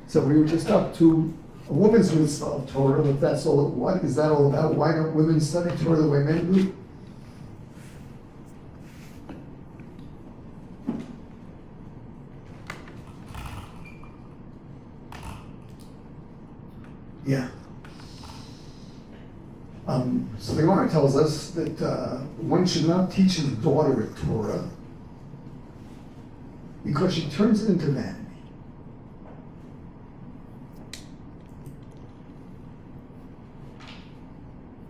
So we were just up to a woman's mitzvah of Torah, if that's all, what is that all about? Why don't women study Torah the way men do? Yeah. So the Gemara tells us that one should not teach his daughter Torah because she turns it into vanity.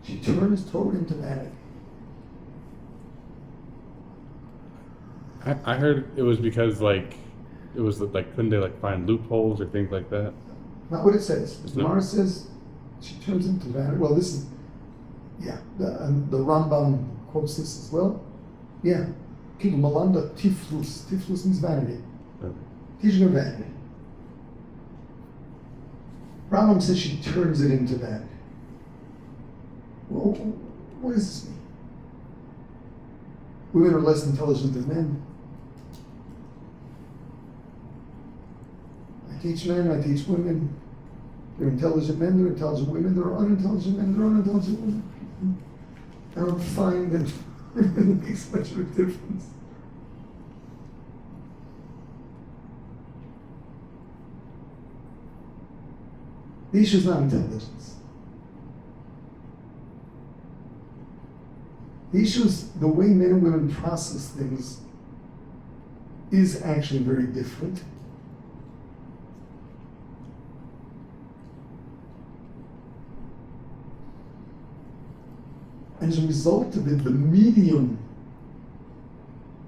She turns Torah into vanity. I heard it was because couldn't they find loopholes or things like that? Not what it says. The Gemara says she turns into vanity. Well, this is, yeah, the Rambam quotes this as well. Yeah. People malanda tiflus. Tiflus means vanity. Okay. Teaching her vanity. Rambam says she turns it into vanity. Well, what does this mean? Women are less intelligent than men. I teach men, I teach women. They're intelligent men, they're intelligent women. There are unintelligent men, there are unintelligent women. I don't find that it makes much of a difference. The issue is not intelligence. The issue is the way men and women process things is actually very different. And as a result of it, the medium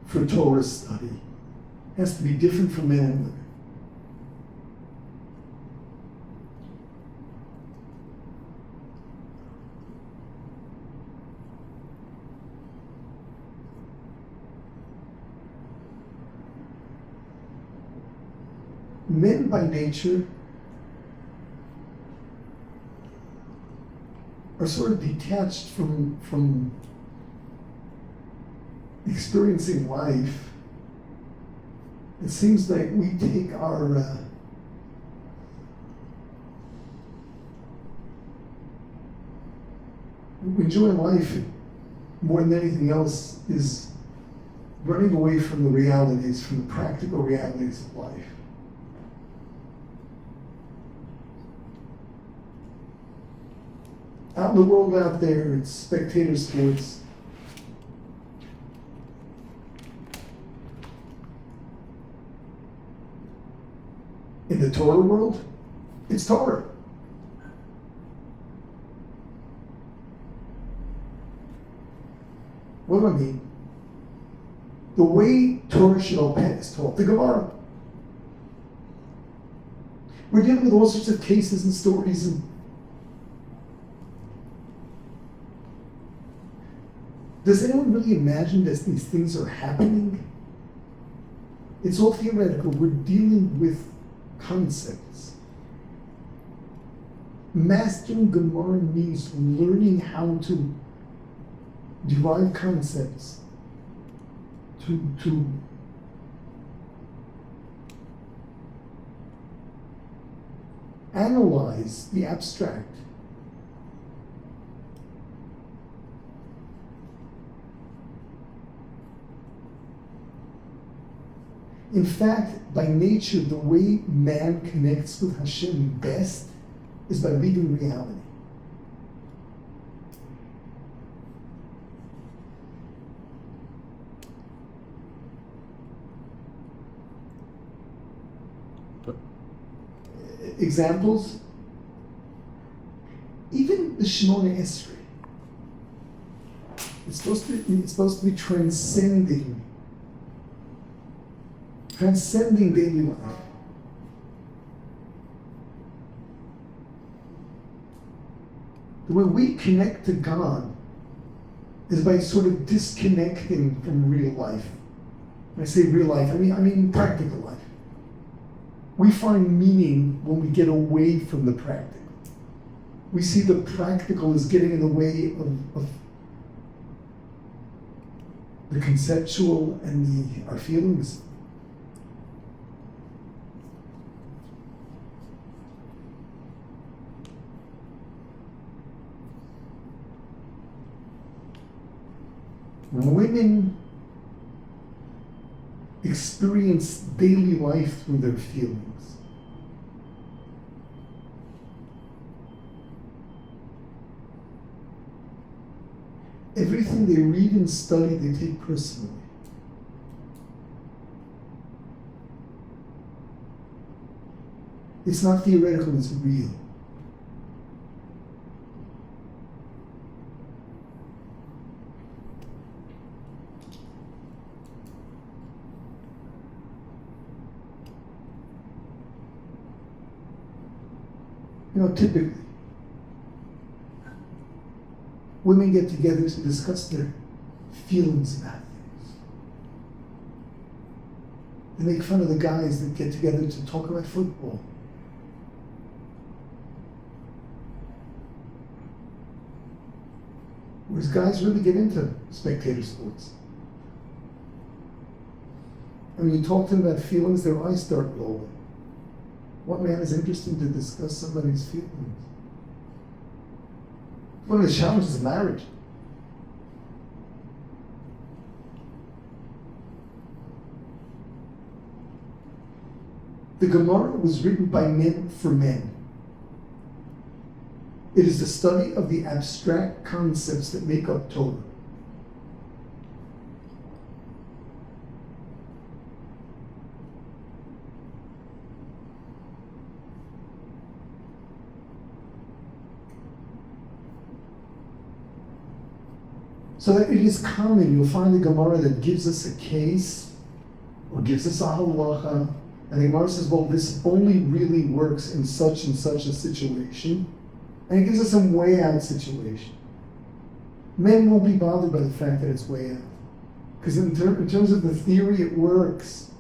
for Torah study has to be different for men and women. Men by nature are sort of detached from experiencing life. It seems like we take our we enjoy life more than anything else is running away from the realities, from the practical realities of life. Out in the world out there, it's spectator sports. In the Torah world, it's Torah. What do I mean? The way Torah Shalom is taught, the Gemara. We're dealing with all sorts of cases and stories and does anyone really imagine that these things are happening? It's all theoretical. We're dealing with concepts. Mastering Gemara means learning how to derive concepts, to analyze the abstract. In fact, by nature, the way man connects with Hashem best is by reading reality. Examples? Even the Shemona Esrei. It's supposed to be transcending daily life. The way we connect to God is by sort of disconnecting from real life. When I say real life, I mean practical life. We find meaning when we get away from the practical. We see the practical as getting in the way of the conceptual and our feelings. women experience daily life through their feelings. Everything they read and study, they take personally. It's not theoretical, it's real. Typically, women get together to discuss their feelings about things. They make fun of the guys that get together to talk about football. Whereas guys really get into spectator sports. And when you talk to them about feelings, their eyes start rolling. What man is interested to discuss somebody's feelings? One of the challenges of marriage. The Gemara was written by men for men. It is the study of the abstract concepts that make up Torah. So that it is common, you'll find a Gemara that gives us a case, or gives us a halacha, and the Gemara says, well, this only really works in such and such a situation, and it gives us some way out situation. Men won't be bothered by the fact that it's way out. Because in terms of the theory, it works.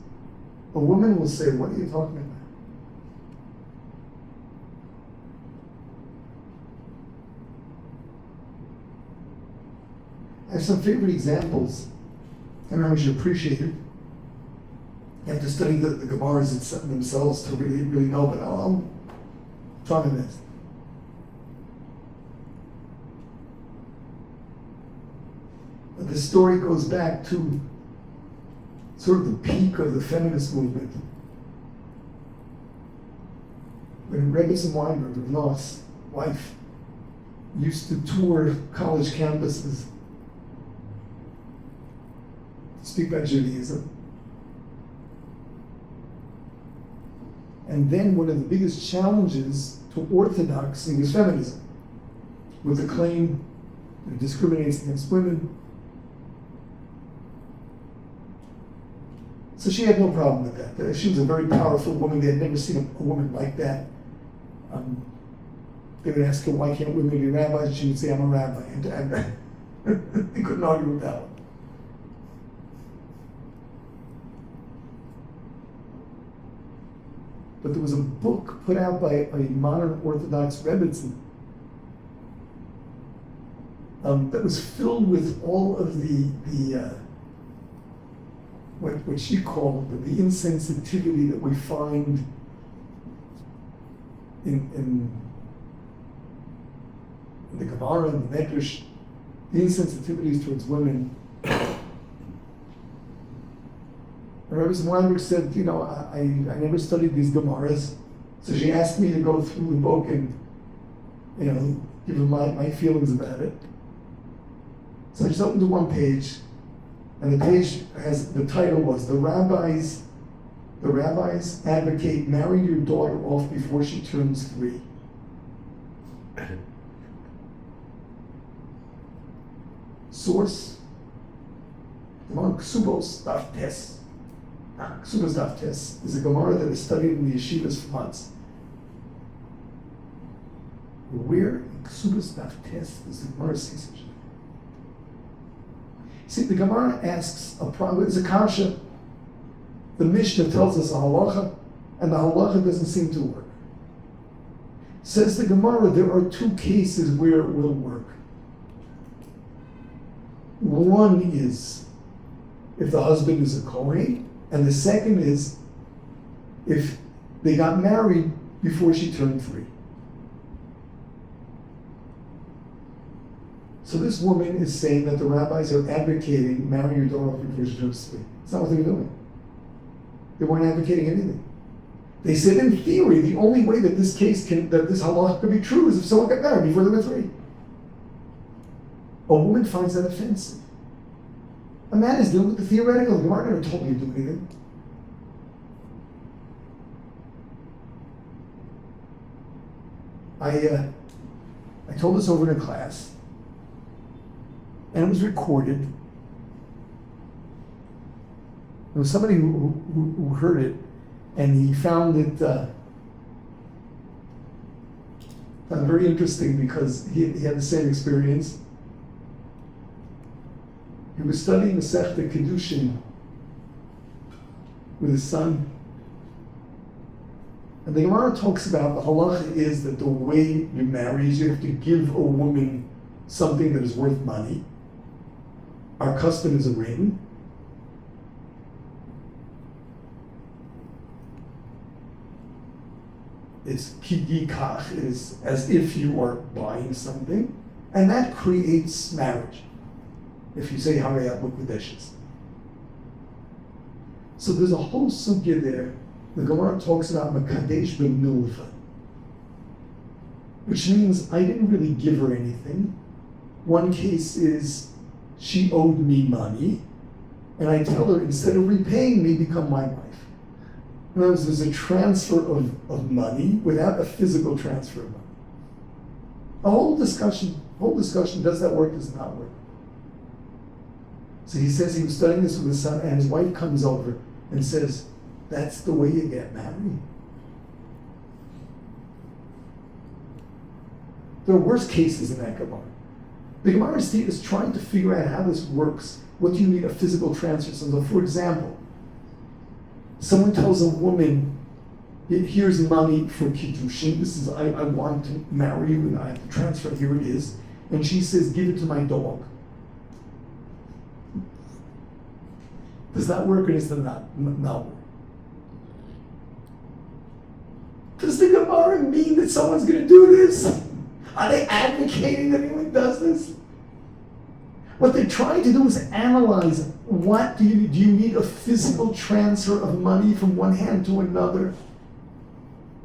A woman will say, what are you talking about? I have some favorite examples. I don't know how you should appreciate it. You have to study the Gemaras themselves to really know, but I'll try my best. But the story goes back to sort of the peak of the feminist movement. When Rebbe Weinberg, Rav Noah's wife, used to tour college campuses, speak about Judaism. And then one of the biggest challenges to orthodoxy was feminism, with the claim that it discriminates against women. So she had no problem with that. She was a very powerful woman. They had never seen a woman like that. They would ask her, why can't women be rabbis? She would say, I'm a rabbi. And they couldn't argue with that one. But there was a book put out by a modern Orthodox Rebbitzin that was filled with all of the what she called the insensitivity that we find in the Gemara and the Medrash, the insensitivities towards women. Rabbi Weinberg said, I never studied these Gemaras, so she asked me to go through the book and, give her my feelings about it. So I just opened to one page, and the page the title was, the rabbis advocate marry your daughter off before she turns 3. Source, Gemara Ksubos Daf Tes. Ksubos Daf Tes is a Gemara that is studied in the yeshivas for months. Where in Ksubos Daf Tes does the Gemara say such a thing? See, the Gemara asks it's a kasha. The Mishnah tells us a halacha, and the halacha doesn't seem to work. Says the Gemara, there are 2 cases where it will work. One is if the husband is a Kohen, and the second is if they got married before she turned 3. So this woman is saying that the rabbis are advocating marry your daughter for Jews. It's not what they were doing. They weren't advocating anything. They said in theory, the only way that this halach could be true is if someone got married before they were 3. A woman finds that offensive. A man is dealing with the theoretical. The Gemara never told me to do anything. I told this over in a class, and it was recorded. There was somebody who heard it, and he found it very interesting because he had the same experience. He was studying the Masechta Kiddushin with his son. And the Gemara talks about the halacha is that the way you marry is you have to give a woman something that is worth money. Our custom is a ring. It's kidikach, it is as if you are buying something, and that creates marriage. If you say Harayat Mukudeshes. So there's a whole sugya there. The Gemara talks about Makadesh b'milva, which means I didn't really give her anything. One case is she owed me money, and I tell her instead of repaying me, become my wife. In other words, there's a transfer of money without a physical transfer of money. A whole discussion, does that work, does it not work? So he says he was studying this with his son, and his wife comes over and says, that's the way you get married. There are worse cases in that Gemara. The Gemara is trying to figure out how this works. What do you need a physical transfer? So, for example, someone tells a woman, here's money for Kiddushin. This is, I want to marry you and I have to transfer, here it is. And she says, give it to my dog. Does that work or does that not work? Does the Gemara mean that someone's going to do this? Are they advocating that anyone does this? What they're trying to do is analyze what do you need a physical transfer of money from one hand to another?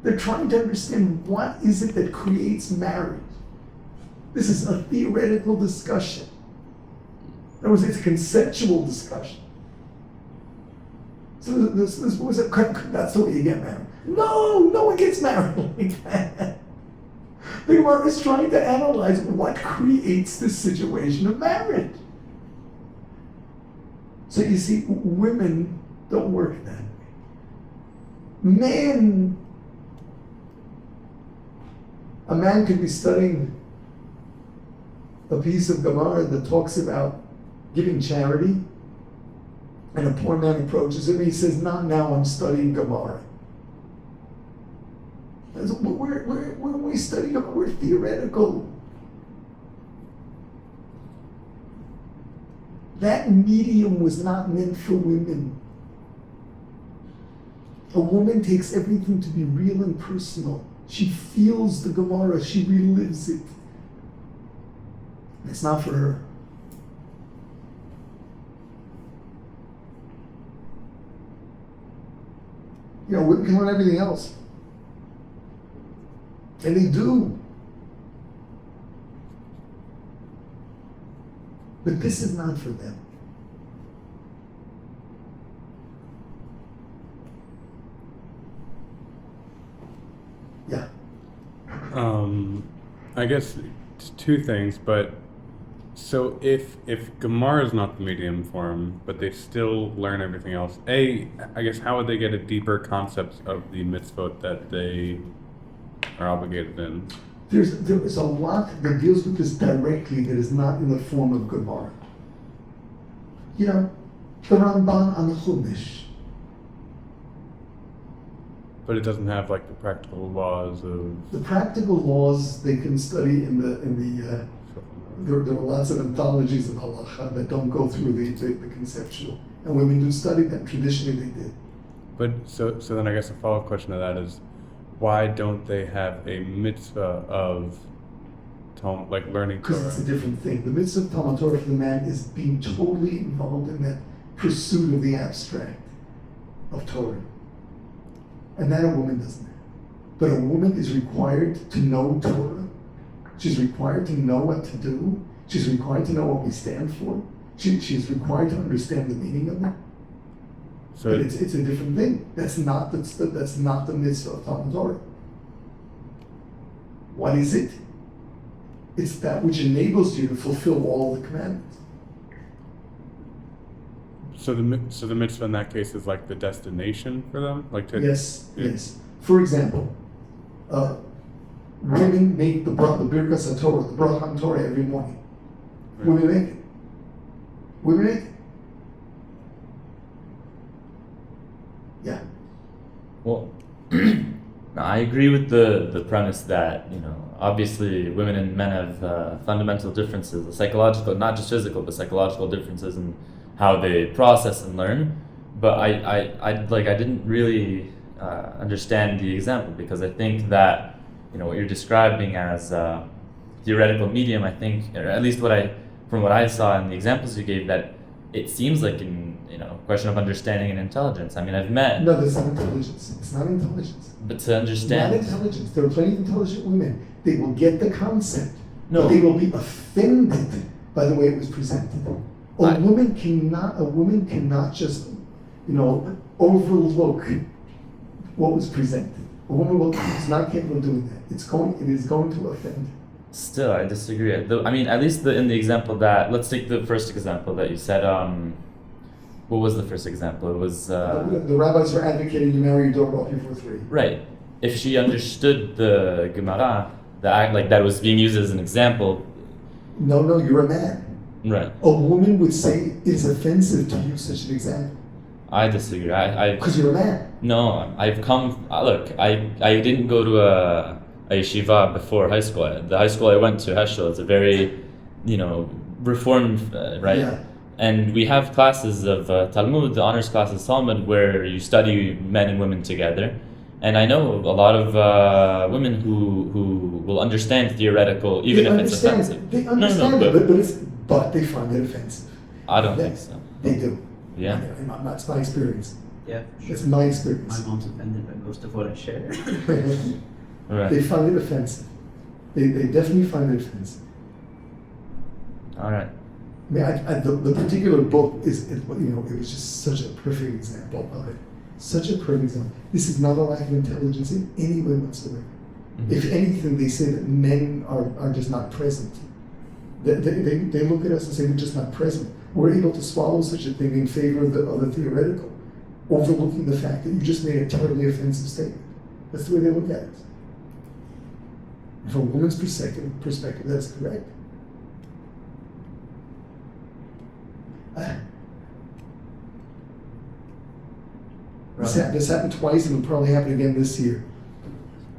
They're trying to understand what is it that creates marriage. This is a theoretical discussion. In other words, it's a conceptual discussion. So this was that's the way you get married. No one gets married like that. The Gemara is trying to analyze what creates this situation of marriage. So you see, women don't work that way. Men, a man could be studying a piece of Gemara that talks about giving charity, and a poor man approaches him and he says, not now, I'm studying Gemara. When we study Gemara, we're theoretical. That medium was not meant for women. A woman takes everything to be real and personal. She feels the Gemara, she relives it. It's not for her. You know, women can learn everything else. And they do. But this is not for them. Yeah. I guess it's 2 things, but so if Gemara is not the medium for them, but they still learn everything else, I guess how would they get a deeper concept of the mitzvot that they are obligated in? There is a lot that deals with this directly that is not in the form of Gemara. You know, the Ramban on the Chumash. But it doesn't have like the practical laws of... The practical laws they can study in the there are lots of anthologies of halacha that don't go through the conceptual. And women do study them. Traditionally they did. But so then I guess a follow-up question to that is, why don't they have a mitzvah of Talmud, like learning Because Torah. it's a different thing. The mitzvah of Talmud Torah for the man is being totally involved in that pursuit of the abstract of Torah. And that a woman doesn't have. But a woman is required to know Torah. She's required to know what to do. She's required to know what we stand for. She's required to understand the meaning of it. So But it's a different thing. That's not the mitzvah of Talmud Torah. What is it? It's that which enables you to fulfill all the commandments. so the mitzvah in that case is like the destination for them, like to Yes, yeah. yes. For example, women make the Birkas HaTorah, the Bracha Torah every morning. Right. Women make it. Women make it. Yeah. Well, no, I agree with the premise that, obviously women and men have fundamental differences, psychological, not just physical, but psychological differences in how they process and learn. But I didn't really understand the example, because I think that, what you're describing as theoretical medium, I think, or at least from what I saw in the examples you gave, that it seems like question of understanding and intelligence. I mean, I've met. No, that's not intelligence. It's not intelligence. But to understand. Not intelligence. There are plenty of intelligent women. They will get the concept, No. but they will be offended by the way it was presented. A woman cannot just, overlook what was presented. A woman is not capable of doing that. It is going to offend. Still, I disagree. I mean, at least in the example that, let's take the first example that you said. What was the first example? It was the rabbis are advocating you marry your daughter off before 3. right. If she understood the Gemara, that was being used as an example. No, you're a man. Right. A woman would say it's offensive to use such an example. I disagree. Because you're a man. No, I've come. Look, I didn't go to a yeshiva before high school. The high school I went to, Heschel, is a very, reformed, right? Yeah. And we have classes of Talmud, the honors classes Talmud, where you study men and women together. And I know a lot of women who will understand theoretical, even if it's offensive. They understand it, but they find it offensive. I don't think so. They do. Yeah. That's my experience. Yeah, for It's sure. my experience. My mom's offended by most of what I share. Right. They find it offensive. They definitely find it offensive. All right. I mean, the particular book it was just such a perfect example of it. Such a perfect example. This is not a lack of intelligence in any way whatsoever. Mm-hmm. If anything, they say that men are just not present. They look at us and say we're just not present. We're able to swallow such a thing in favor of the theoretical, overlooking the fact that you just made a totally offensive statement. That's the way they look at it. From a woman's perspective, that's correct. This happened twice, and will probably happen again this year.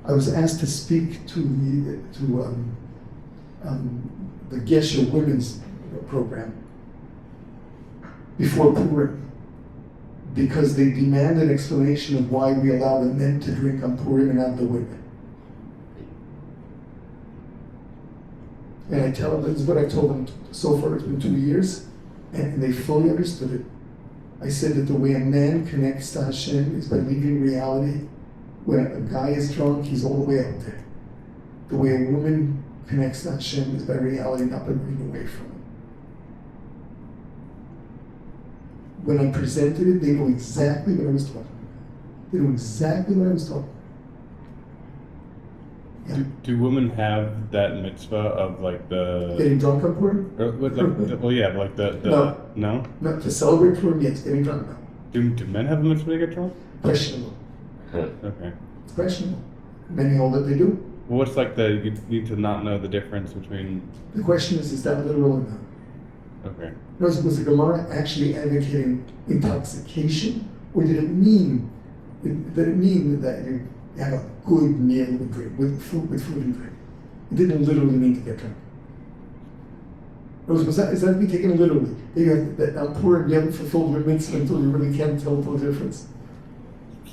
I was asked to speak to the Geshe Women's Program before Purim, because they demand an explanation of why we allow the men to drink on Purim and not the women. And I tell them, this is what I told them so far. It's been 2 years, and they fully understood it. I said that the way a man connects to Hashem is by leaving reality. When a guy is drunk, he's all the way out there. The way a woman connects to Hashem is by reality, not by moving away from it. When I presented it, they knew exactly what I was talking about. They knew exactly what I was talking about. Yeah. Do women have that mitzvah of like the Getting drunk on Purim? No? No, to celebrate Purim, yes. Getting drunk, no. Do men have a mitzvah to get drunk? Questionable. Okay. It's questionable. Many hold that they do. Well, what's like you need to not know the difference between? The question is that literal or not? Okay. Was the Gemara actually advocating intoxication, or did it mean that you have a good meal with drink, with food and drink? It didn't literally mean to get drunk. Is that to be taken literally? That on Purim you haven't fulfilled your mitzvah until you really can't tell the difference.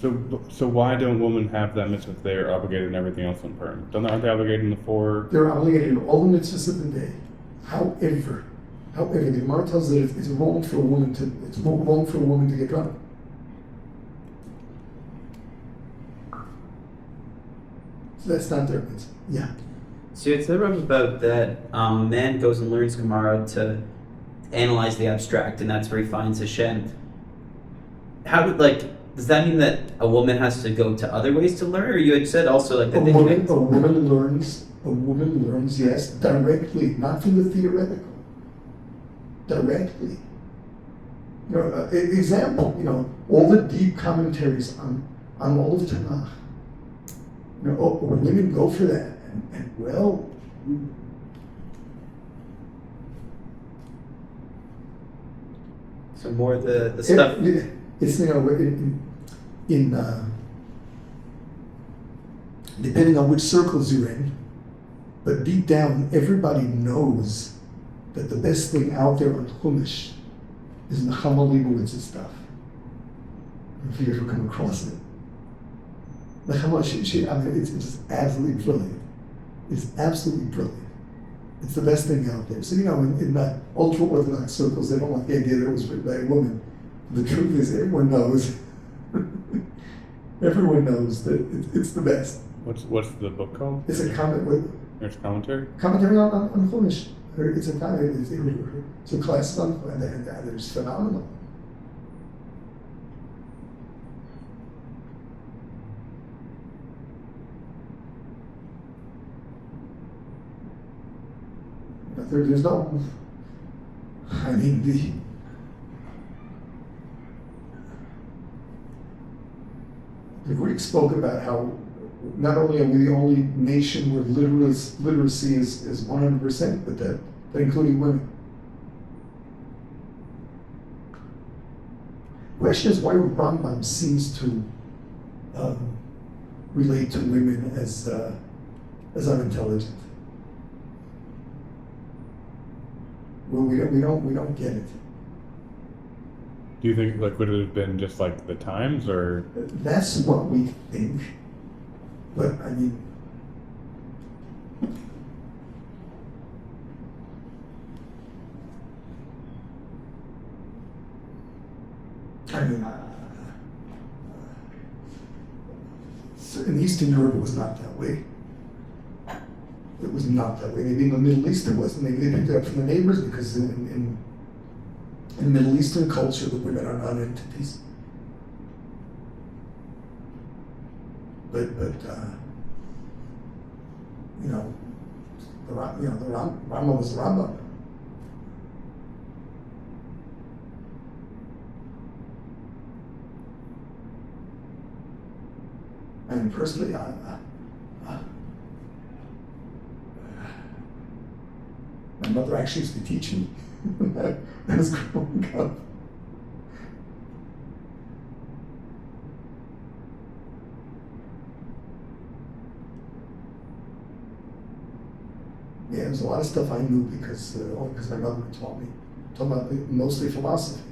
So why don't women have that mitzvah if they are obligated in everything else on Purim? Aren't they obligated in the 4? They're obligated in all the mitzvahs of the day. However, the Gemara tells that it's wrong for a woman to get drunk. So that's not their mitzvah. Yeah. So it's the rub about that man goes and learns Gemara to analyze the abstract, and that's where he finds Hashem. Does that mean that a woman has to go to other ways to learn, or you had said also like that A woman learns, yes, directly, not from the theoretical. Directly. Example, all the deep commentaries on all of Tanakh. Women go for that, and well. So more the stuff. It's depending on which circles you're in, but deep down, everybody knows that the best thing out there on Chumash is Nechama Leibowitz's stuff. I don't know if you ever come across it. Nechama, it's just absolutely brilliant. It's absolutely brilliant. It's the best thing out there. So, in the ultra-Orthodox circles, they don't like the idea that it was written by a woman. The truth is, everyone knows. Everyone knows that it's the best. What's the book called? It's a comment. There's commentary? Commentary on Chumash. It's a comment. It's a class on, and it's phenomenal. There's no. The Greeks spoke about how not only are we the only nation where literacy is 100%, but that including women. The question is why Rambam seems to relate to women as unintelligent. Well, we don't get it. Do you think would it have been just the times, or? That's what we think, but so in Eastern Europe it was not that way. It was not that way. Maybe in the Middle East it wasn't. Maybe they picked it up from the neighbors because in Middle Eastern culture the women are not entities. But the Rambam was the Rambam. Personally, my mother actually used to teach me when I was growing up. Yeah, there's a lot of stuff I knew because my mother taught me. Talking about mostly philosophy.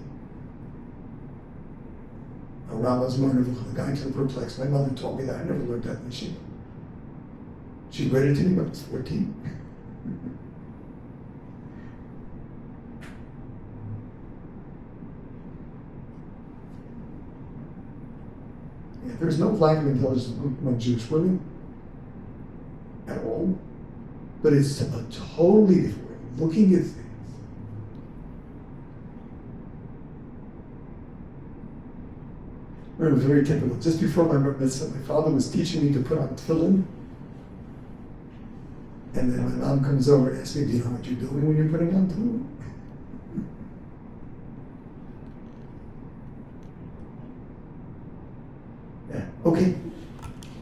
Rambam's Morning of the Guide to the Perplexed. My mother taught me that. I never learned that in Yeshiva. She read it to me when I was 14. Yeah, there's no lack of intelligence among Jewish women at all, but it's a totally different way of looking at things. It was very typical. Just before my bar mitzvah, my father was teaching me to put on tefillin, and then my mom comes over and asks me, "Do you know what you're doing when you're putting on tefillin?" Yeah. Okay.